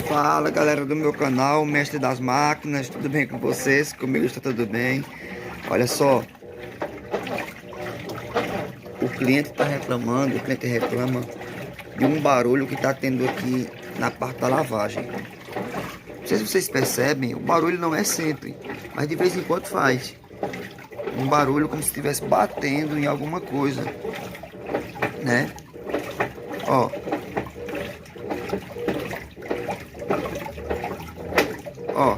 Fala galera do meu canal, Mestre das Máquinas, tudo bem com vocês? Comigo está tudo bem. Olha só, o cliente reclama de um barulho que está tendo aqui na parte da lavagem. Não sei se vocês percebem, o barulho não é sempre, mas de vez em quando faz. Um barulho como se estivesse batendo em alguma coisa, né? Ó. Ó.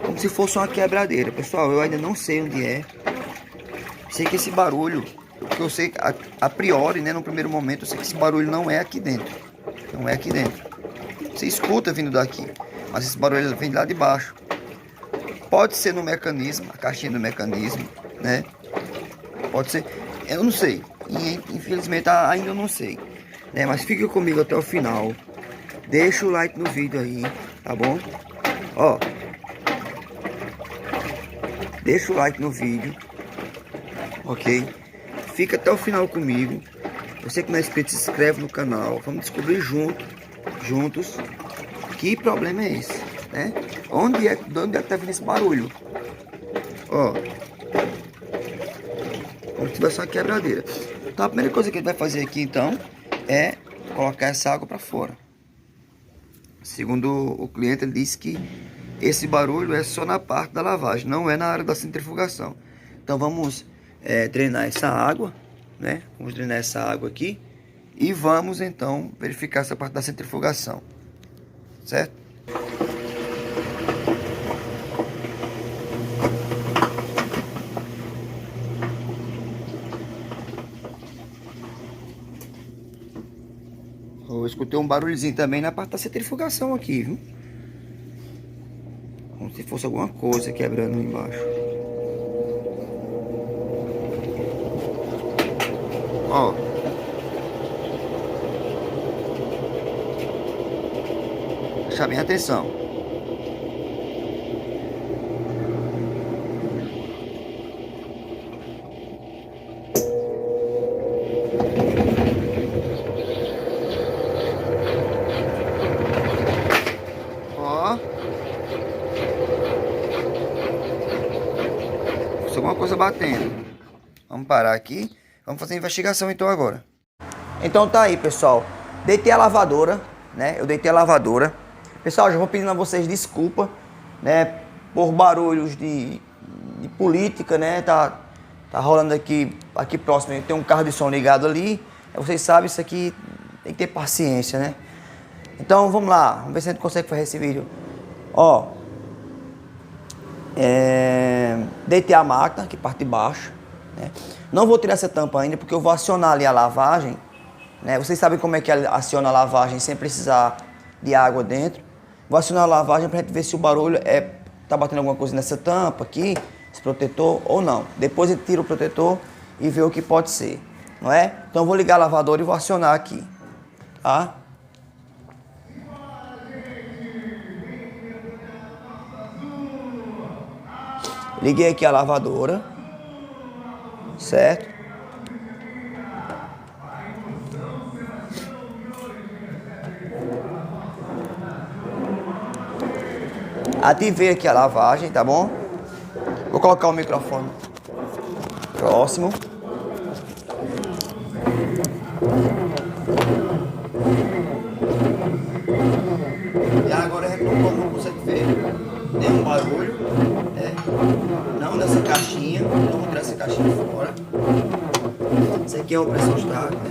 Como se fosse uma quebradeira. Pessoal, eu ainda não sei onde é. Sei que esse barulho, o que eu sei a priori, né, no primeiro momento, eu sei que esse barulho não é aqui dentro. Não é aqui dentro. Você escuta vindo daqui, mas esse barulho vem de lá de baixo. Pode ser no mecanismo, a caixinha do mecanismo, né? Pode ser, eu não sei. Infelizmente ainda eu não sei, né? Mas fica comigo até o final. Deixa o like no vídeo aí, tá bom? Ó, deixa o like no vídeo, ok? Fica até o final comigo. Você que não é inscrito, se inscreve no canal. Vamos descobrir juntos que problema é esse, né? De onde é que tá vindo esse barulho? Ó, como se tivesse uma quebradeira. Então a primeira coisa que ele vai fazer aqui então é colocar essa água para fora. Segundo o cliente, ele disse que esse barulho é só na parte da lavagem, não é na área da centrifugação. Então vamos drenar essa água, né? Vamos drenar essa água aqui e vamos então verificar essa parte da centrifugação, certo? Eu escutei um barulhozinho também na parte da centrifugação aqui, viu? Como se fosse alguma coisa quebrando embaixo. Ó. Prestar bem atenção. Alguma coisa batendo. Vamos parar aqui. Vamos fazer a investigação então agora. Então tá aí, pessoal. Deitei a lavadora, né? Eu deitei a lavadora. Pessoal, já vou pedindo a vocês desculpa, né? Por barulhos de política, né? Tá rolando aqui próximo. Tem um carro de som ligado ali. Vocês sabem, isso aqui tem que ter paciência, né? Então vamos lá. Vamos ver se a gente consegue fazer esse vídeo. Ó. Deitei a máquina aqui, parte de baixo, né? Não vou tirar essa tampa ainda porque eu vou acionar ali a lavagem, né? Vocês sabem como é que aciona a lavagem sem precisar de água dentro. Vou acionar a lavagem para a gente ver se o barulho tá batendo alguma coisa nessa tampa aqui, esse protetor ou não. Depois a gente tira o protetor e vê o que pode ser, não é? Então eu vou ligar a lavadora e vou acionar aqui, tá? Liguei aqui a lavadora, certo? Ativei aqui a lavagem, tá bom? Vou colocar o microfone próximo. E agora é como você vê, nenhum barulho, né? Não dessa caixinha, não vou tirar essa caixinha fora. Esse aqui é o pressostat, né?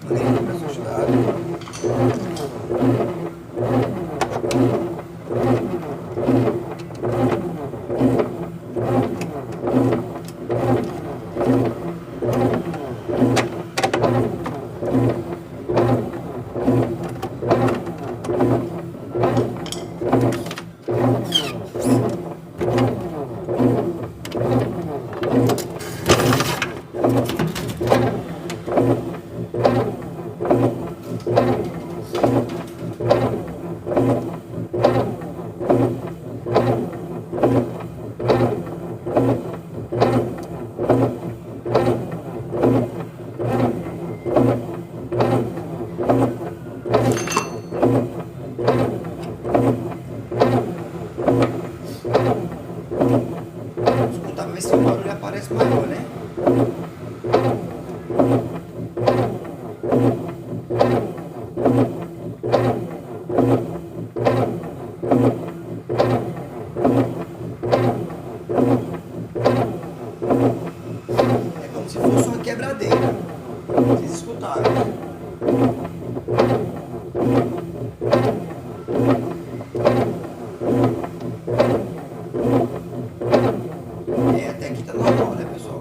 Maneira do pressostat. Escutar pra ver se o barulho aparece maior, né? É como se fosse uma quebradeira. Vocês escutaram, né? É, até aqui tá normal, né, pessoal?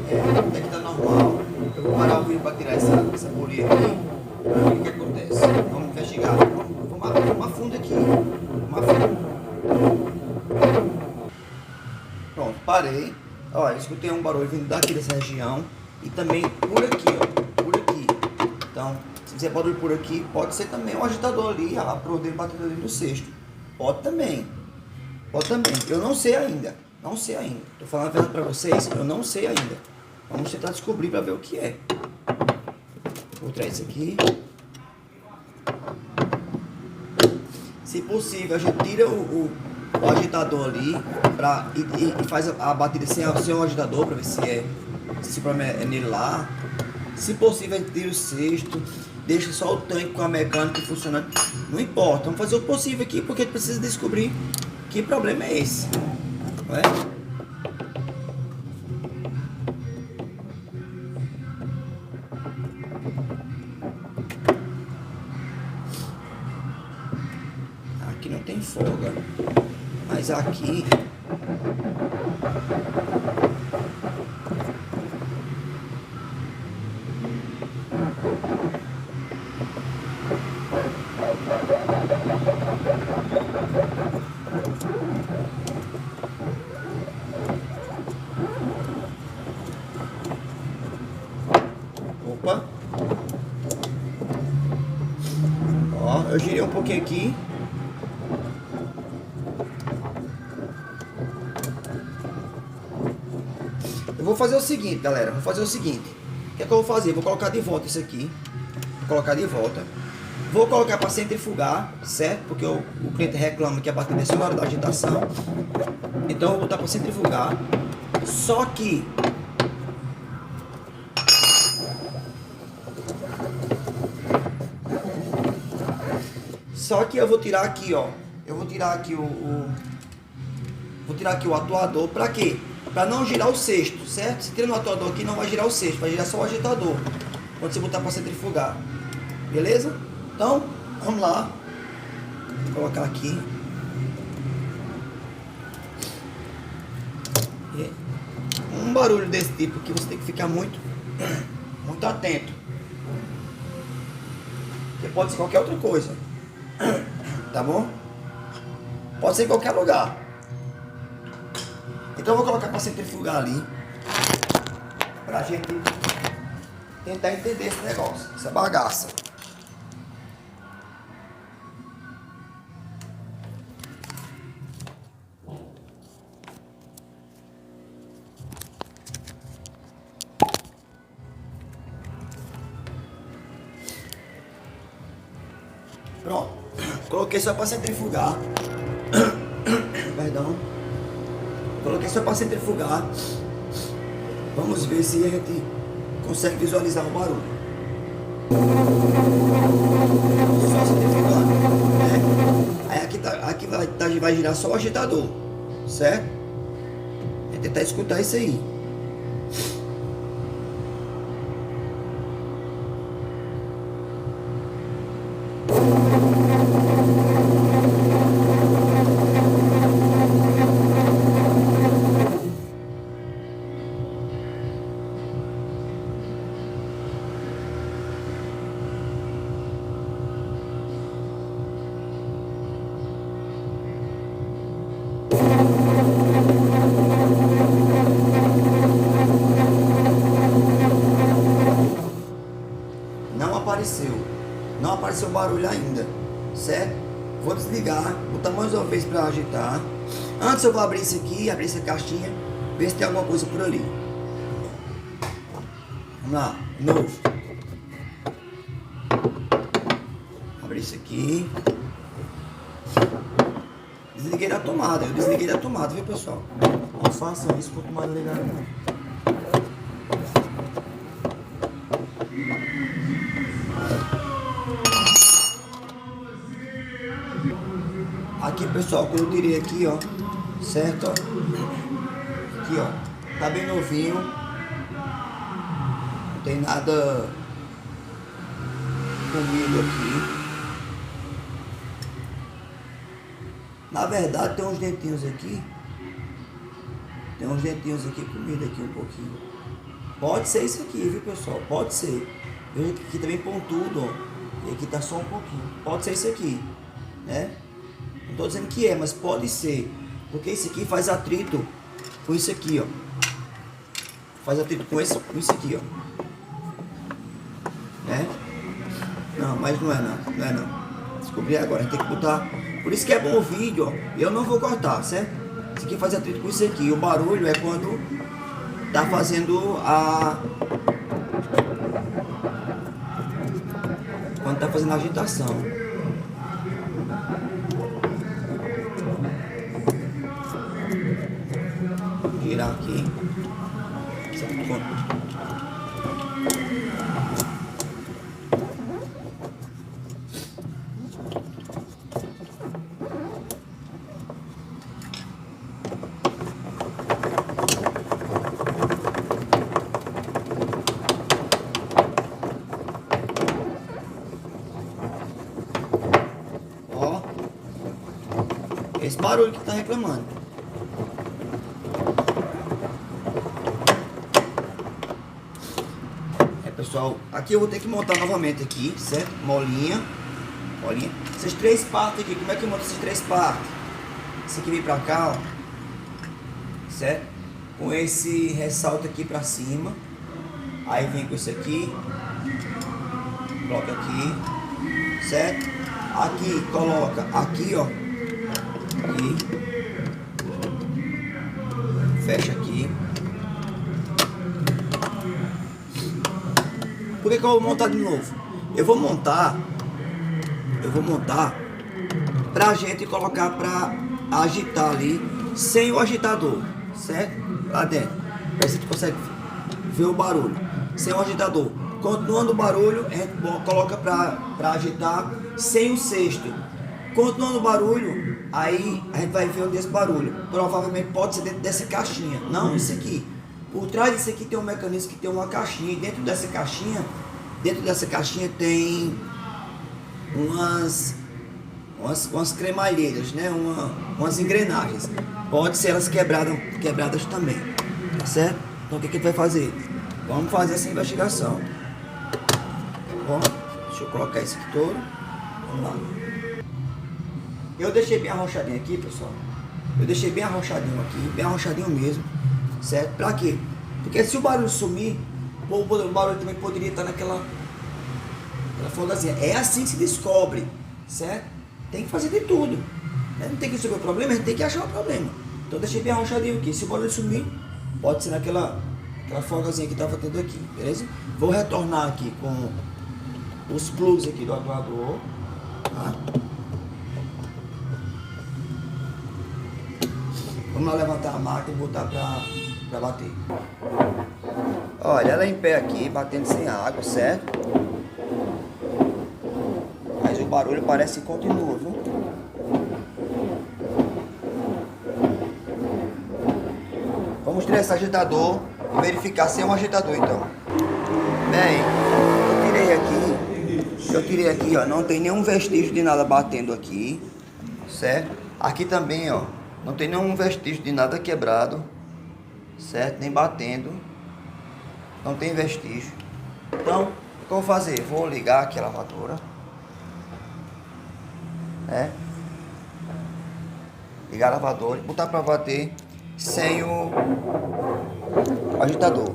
É, até que tá normal. Eu vou parar o vídeo para tirar essa bolinha aqui. Para ver o que acontece. Vamos investigar. Vamos a fundo aqui. Vamos a fundo. Pronto, parei. Olha, eu escutei um barulho vindo daqui dessa região. E também por aqui, ó. Por aqui. Então, se fizer barulho por aqui, pode ser também um agitador ali. A dele batendo ali no cesto. Pode também. Pode também. Eu não sei ainda. Não sei ainda. Tô falando a verdade pra vocês. Eu não sei ainda. Vamos tentar descobrir pra ver o que é. Vou tirar isso aqui. Se possível, a gente tira o agitador ali e faz a batida sem o agitador pra ver se o problema é nele lá. Se possível, a gente tira o cesto. Deixa só o tanque com a mecânica funcionando. Não importa. Vamos fazer o possível aqui porque a gente precisa descobrir que problema é esse. Não é? Aqui não tem folga, mas aqui opa, ó, eu girei um pouquinho aqui. Eu vou fazer o seguinte, galera. Vou fazer o seguinte. O que é que eu vou fazer? Vou colocar de volta isso aqui. Vou colocar de volta. Vou colocar para centrifugar, certo? Porque o cliente reclama que a bateria é só na hora da agitação. Então eu vou botar para centrifugar. Só que eu vou tirar aqui, ó. Eu vou tirar aqui vou tirar aqui o atuador. Para quê? Para não girar o cesto, certo? Se tira no atuador aqui, não vai girar o cesto, vai girar só o agitador quando você botar para centrifugar. Beleza? Então, vamos lá. Vou colocar aqui. E um barulho desse tipo aqui você tem que ficar muito atento. Porque pode ser qualquer outra coisa. Tá bom? Pode ser em qualquer lugar. Então eu vou colocar para centrifugar ali. Pra gente tentar entender esse negócio, essa bagaça. Pronto. Coloquei só para centrifugar. Perdão. Coloquei só para centrifugar. Vamos ver se a gente consegue visualizar o barulho. Só centrifugando, né? Aí aqui vai girar só o agitador, certo? Vou tentar escutar isso aí. Não apareceu. Não apareceu barulho ainda, certo? Vou desligar, botar mais uma vez para agitar. Antes eu vou abrir isso aqui, abrir essa caixinha, ver se tem alguma coisa por ali. Vamos lá, de novo. Abrir isso aqui. Desliguei da tomada, eu desliguei da tomada, viu pessoal? Não façam isso quanto mais ligar não. Aqui pessoal, que eu tirei aqui, ó, certo, ó, aqui ó, tá bem novinho, não tem nada comigo aqui. Na verdade tem uns dentinhos aqui, comido aqui um pouquinho. Pode ser isso aqui, viu pessoal, pode ser. Veja que aqui também pontudo, ó, e aqui tá só um pouquinho, pode ser isso aqui, né? Não estou dizendo que é, mas pode ser. Porque isso aqui faz atrito com isso aqui, ó. Faz atrito com isso aqui, ó. Né? Não, mas não é não. Não é não. Descobri agora. A gente tem que botar. Por isso que é bom o vídeo, ó. Eu não vou cortar, certo? Isso aqui faz atrito com isso aqui. O barulho é quando tá fazendo a. Quando tá fazendo a agitação. Girar aqui. Ó, esse barulho que tá reclamando. Pessoal, aqui eu vou ter que montar novamente aqui, certo? Molinha. Essas três partes aqui, como é que eu monto essas três partes? Esse aqui vem pra cá, ó. Certo? Com esse ressalto aqui pra cima. Aí vem com isso aqui. Coloca aqui. Certo? Aqui, coloca aqui, ó. Aqui. Fecha aqui. Por que eu vou montar de novo? Eu vou montar pra gente colocar pra agitar ali sem o agitador, certo? Lá dentro. Aí você consegue ver o barulho. Sem o agitador. Continuando o barulho, a gente coloca pra agitar sem o cesto. Continuando o barulho, aí a gente vai ver onde é esse barulho. Provavelmente pode ser dentro dessa caixinha. Não, isso aqui. Por trás disso aqui tem um mecanismo que tem uma caixinha. E dentro dessa caixinha tem umas cremalheiras, né? Umas engrenagens. Pode ser elas quebradas também. Tá certo? Então o que a gente vai fazer? Vamos fazer essa investigação. Bom, deixa eu colocar isso aqui todo. Vamos lá. Eu deixei bem arrochadinho aqui, pessoal. Eu deixei bem arrochadinho aqui, bem arrochadinho mesmo. Certo? Pra quê? Porque se o barulho sumir, o barulho também poderia estar naquela folgazinha. É assim que se descobre, certo? Tem que fazer de tudo. Né? Não tem que resolver o problema, a gente tem que achar o problema. Então deixei bem arrochadinho aqui. Se o barulho sumir, pode ser naquela folgazinha que estava tendo aqui, beleza? Vou retornar aqui com os plugs aqui do atuador. Tá? Vamos lá levantar a máquina e botar pra bater. Olha, ela em pé aqui, batendo sem água, certo? Mas o barulho parece que continua, viu? Vamos tirar esse agitador e verificar se é um agitador, então. Bem, eu tirei aqui, ó, não tem nenhum vestígio de nada batendo aqui, certo? Aqui também, ó, não tem nenhum vestígio de nada quebrado, certo? Nem batendo. Não tem vestígio. Então, o que eu vou fazer? Vou ligar aqui a lavadora. Né? Ligar a lavadora e botar para bater sem o agitador.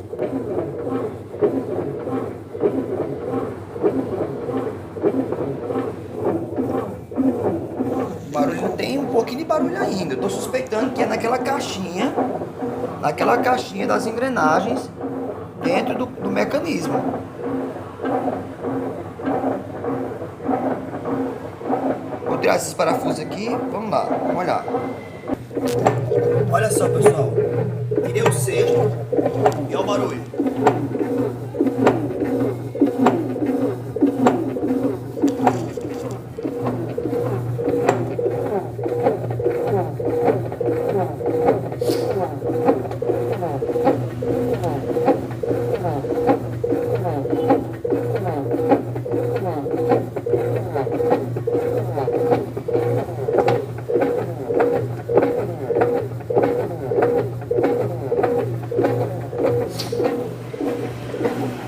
tem um pouquinho de barulho ainda. Eu tô suspeitando que é naquela caixinha das engrenagens dentro do mecanismo. Vou tirar esses parafusos aqui, vamos lá, vamos olhar. Olha só, pessoal, tirei o sexto e olha o barulho.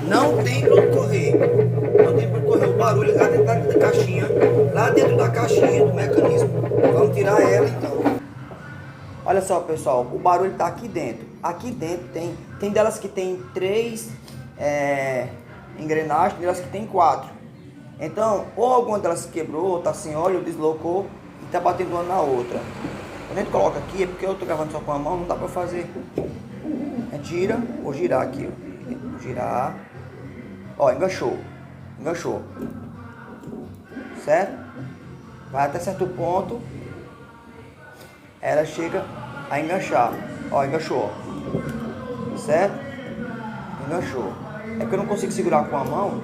Não tem pra onde correr. Não tem pra onde correr o barulho lá dentro da caixinha. Lá dentro da caixinha do mecanismo. Vamos tirar ela então. Olha só, pessoal. O barulho tá aqui dentro. Aqui dentro tem delas que tem 3 engrenagens, tem delas que tem 4. Então, ou alguma delas quebrou, tá sem óleo, deslocou e tá batendo uma na outra. Quando a gente coloca aqui, é porque eu tô gravando só com a mão, não dá pra fazer. A gente tira, vou girar aqui, ó. Vou girar. Ó, enganchou. Enganchou. Certo? Vai até certo ponto. Ela chega a enganchar. Ó, enganchou. Certo? Enganchou. É porque eu não consigo segurar com a mão.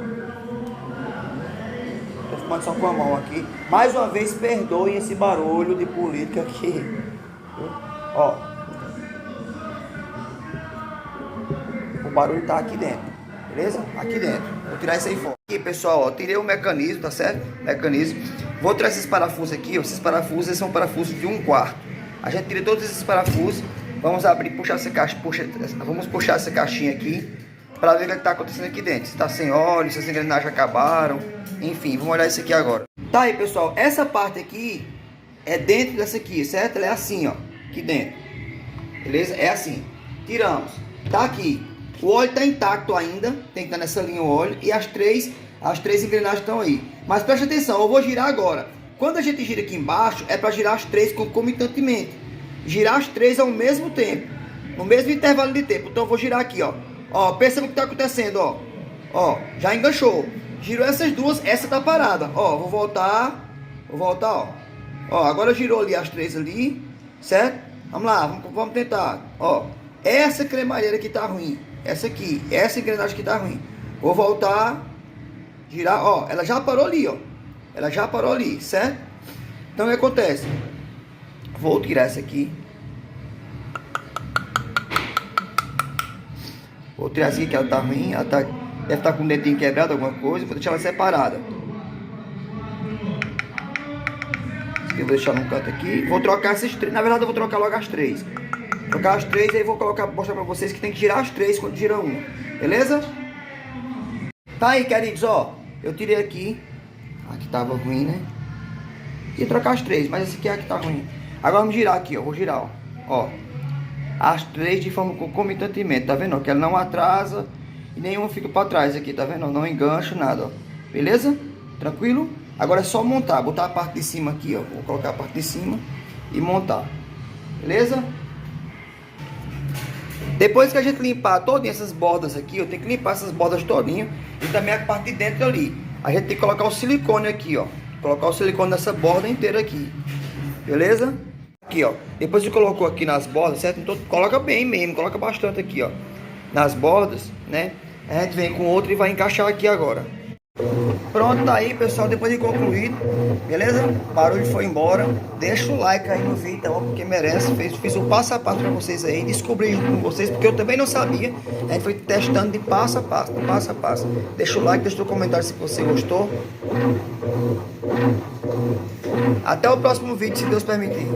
Tô filmando só com a mão aqui. Mais uma vez, perdoem esse barulho de política aqui. Ó. O barulho tá aqui dentro. Beleza? Aqui dentro. Vou tirar isso aí fora. Aqui, pessoal, ó. Tirei o mecanismo, tá certo? Mecanismo. Vou tirar esses parafusos aqui, ó. Esses parafusos são parafusos de 1/4. A gente tira todos esses parafusos. Vamos abrir, puxar essa caixa. Vamos puxar essa caixinha aqui. Para ver o que está acontecendo aqui dentro. Se está sem óleo, se as engrenagens acabaram. Enfim, vamos olhar isso aqui agora. Tá aí, pessoal. Essa parte aqui é dentro dessa aqui, certo? Ela é assim, ó. Aqui dentro. Beleza? É assim. Tiramos. Tá aqui. O óleo tá intacto ainda. Tem que estar nessa linha o óleo. E as três engrenagens estão aí. Mas preste atenção, eu vou girar agora. Quando a gente gira aqui embaixo, é para girar as 3 concomitantemente. Girar as 3 ao mesmo tempo. No mesmo intervalo de tempo. Então eu vou girar aqui, ó. Ó, perceba o que está acontecendo, ó. Ó, já enganchou. Girou essas duas, essa tá parada. Ó, vou voltar, ó. Ó, agora girou ali as 3 ali, certo? Vamos lá, vamos tentar. Ó, essa cremalheira que tá ruim. Essa aqui, essa engrenagem que tá ruim. Vou voltar, girar, ó. Ela já parou ali, ó. Ela já parou ali, certo? Então o que acontece? Vou tirar essa aqui. Vou tirar assim que ela tá ruim, ela deve estar com o dedinho quebrado, alguma coisa. Vou deixar ela separada. Eu vou deixar num canto aqui. Vou trocar essas 3. Na verdade eu vou trocar logo as 3. Trocar as 3 aí vou mostrar pra vocês que tem que girar as 3 quando gira uma. Beleza? Tá aí, queridos, ó. Eu tirei aqui. Aqui tava ruim, né? E trocar as 3, mas esse aqui é a que tá ruim. Agora vamos girar aqui, ó. Vou girar, ó. As 3 de forma concomitantemente, tá vendo? Que ela não atrasa e nenhuma fica para trás aqui, tá vendo? Não engancha nada, ó. Beleza? Tranquilo? Agora é só montar, botar a parte de cima aqui, ó. Vou colocar a parte de cima e montar. Beleza? Depois que a gente limpar todas essas bordas aqui, eu tenho que limpar essas bordas todinho e também a parte de dentro ali. A gente tem que colocar o silicone aqui, ó. Colocar o silicone nessa borda inteira aqui. Beleza? Aqui, ó. Depois que colocou aqui nas bordas, certo? Então coloca bem mesmo, coloca bastante aqui, ó. Nas bordas, né? A gente vem com outro e vai encaixar aqui agora. Pronto, tá aí, pessoal, depois de concluído, beleza? O barulho foi embora. Deixa o like aí no vídeo, tá bom? Porque merece. Fiz um passo a passo pra vocês aí, descobri junto com vocês, porque eu também não sabia. A gente foi testando de passo a passo, de passo a passo. Deixa o like, deixa o comentário se você gostou. Até o próximo vídeo, se Deus permitir.